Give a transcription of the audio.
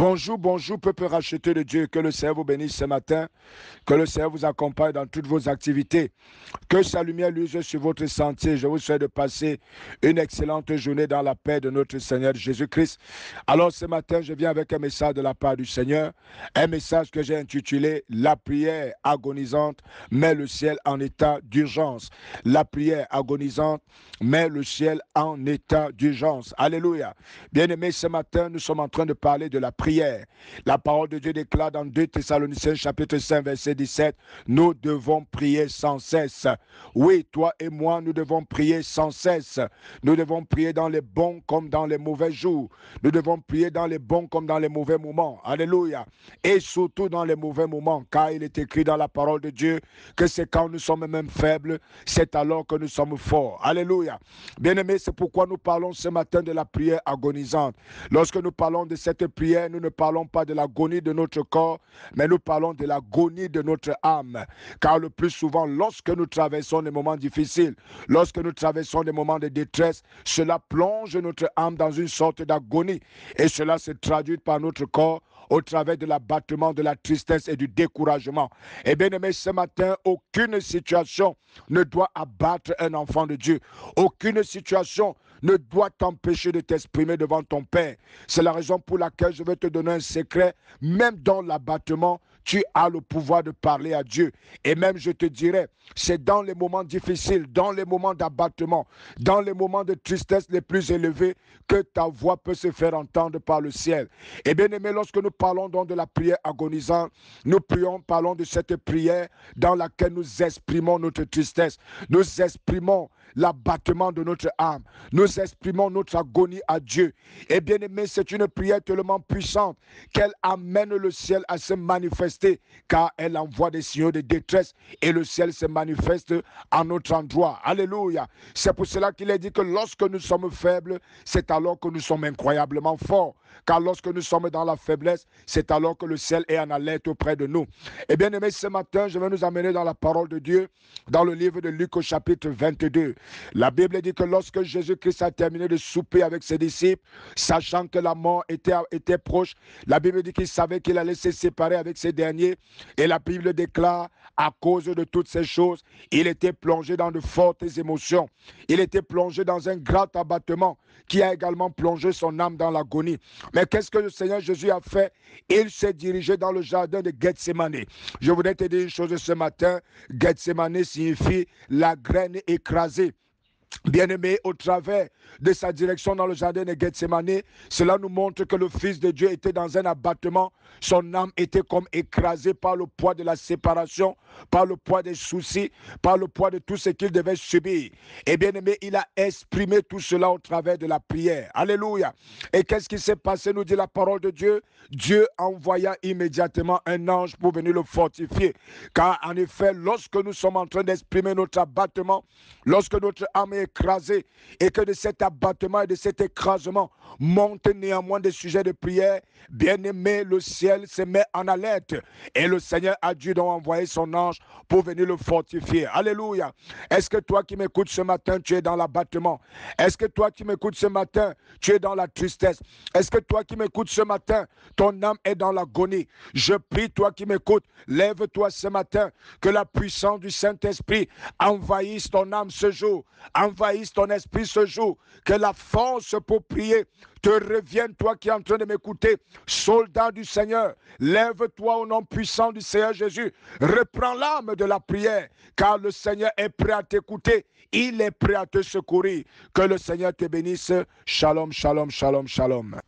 Bonjour, bonjour, peuple racheté de Dieu. Que le Seigneur vous bénisse ce matin. Que le Seigneur vous accompagne dans toutes vos activités. Que sa lumière luise sur votre sentier. Je vous souhaite de passer une excellente journée dans la paix de notre Seigneur Jésus-Christ. Alors ce matin, je viens avec un message de la part du Seigneur. Un message que j'ai intitulé « La prière agonisante met le ciel en état d'urgence ». La prière agonisante met le ciel en état d'urgence. Alléluia. Bien-aimés, ce matin, nous sommes en train de parler de la prière. La parole de Dieu déclare dans 2 Thessaloniciens chapitre 5 verset 17, nous devons prier sans cesse. Oui, toi et moi, nous devons prier sans cesse. Nous devons prier dans les bons comme dans les mauvais jours. Nous devons prier dans les bons comme dans les mauvais moments. Alléluia. Et surtout dans les mauvais moments, car il est écrit dans la parole de Dieu que c'est quand nous sommes même faibles, c'est alors que nous sommes forts. Alléluia. Bien-aimés, c'est pourquoi nous parlons ce matin de la prière agonisante. Lorsque nous parlons de cette prière, nous ne parlons pas de l'agonie de notre corps, mais nous parlons de l'agonie de notre âme. Car le plus souvent, lorsque nous traversons des moments difficiles, lorsque nous traversons des moments de détresse, cela plonge notre âme dans une sorte d'agonie. Et cela se traduit par notre corps au travers de l'abattement, de la tristesse et du découragement. Et bien aimé, ce matin, aucune situation ne doit abattre un enfant de Dieu. Aucune situation ne doit t'empêcher de t'exprimer devant ton Père. C'est la raison pour laquelle je vais te donner un secret. Même dans l'abattement, tu as le pouvoir de parler à Dieu. Et même, je te dirais, c'est dans les moments difficiles, dans les moments d'abattement, dans les moments de tristesse les plus élevés que ta voix peut se faire entendre par le ciel. Et bien aimé, lorsque nous parlons donc de la prière agonisante, nous parlons de cette prière dans laquelle nous exprimons notre tristesse, nous exprimons l'abattement de notre âme, nous exprimons notre agonie à Dieu. Et bien aimé, c'est une prière tellement puissante qu'elle amène le ciel à se manifester, car elle envoie des signaux de détresse et le ciel se manifeste en notre endroit. Alléluia. C'est pour cela qu'il est dit que lorsque nous sommes faibles, c'est alors que nous sommes incroyablement forts. Car lorsque nous sommes dans la faiblesse, c'est alors que le ciel est en alerte auprès de nous. Et bien aimé, ce matin, je vais nous amener dans la parole de Dieu, dans le livre de Luc au chapitre 22. La Bible dit que lorsque Jésus-Christ a terminé de souper avec ses disciples, sachant que la mort était proche, la Bible dit qu'il savait qu'il allait se séparer avec ces derniers. Et la Bible déclare, à cause de toutes ces choses, il était plongé dans de fortes émotions. Il était plongé dans un grand abattement qui a également plongé son âme dans l'agonie. Mais qu'est-ce que le Seigneur Jésus a fait? Il s'est dirigé dans le jardin de Gethsémane. Je voudrais te dire une chose ce matin. Gethsémane signifie la graine écrasée. Bien-aimé, au travers de sa direction dans le jardin de Gethsémane, cela nous montre que le Fils de Dieu était dans un abattement. Son âme était comme écrasée par le poids de la séparation, par le poids des soucis, par le poids de tout ce qu'il devait subir. Et bien-aimé, il a exprimé tout cela au travers de la prière. Alléluia. Et qu'est-ce qui s'est passé, nous dit la parole de Dieu? Dieu envoya immédiatement un ange pour venir le fortifier. Car en effet, lorsque nous sommes en train d'exprimer notre abattement, lorsque notre âme est écrasée et que de cet abattement et de cet écrasement montent néanmoins des sujets de prière, bien aimé, le ciel se met en alerte et le Seigneur a dû donc envoyer son ange pour venir le fortifier. Alléluia. Est-ce que toi qui m'écoutes ce matin, tu es dans l'abattement? Est-ce que toi qui m'écoutes ce matin, tu es dans la tristesse? Est-ce que toi qui m'écoutes ce matin, ton âme est dans l'agonie? Je prie, toi qui m'écoutes, lève-toi ce matin, que la puissance du Saint-Esprit envahisse ton âme ce jour, envahisse ton esprit ce jour, que la force pour prier te revienne, toi qui es en train de m'écouter, soldat du Seigneur. Lève-toi au nom puissant du Seigneur Jésus. Reprends l'âme de la prière, car le Seigneur est prêt à t'écouter. Il est prêt à te secourir. Que le Seigneur te bénisse. Shalom, shalom, shalom, shalom.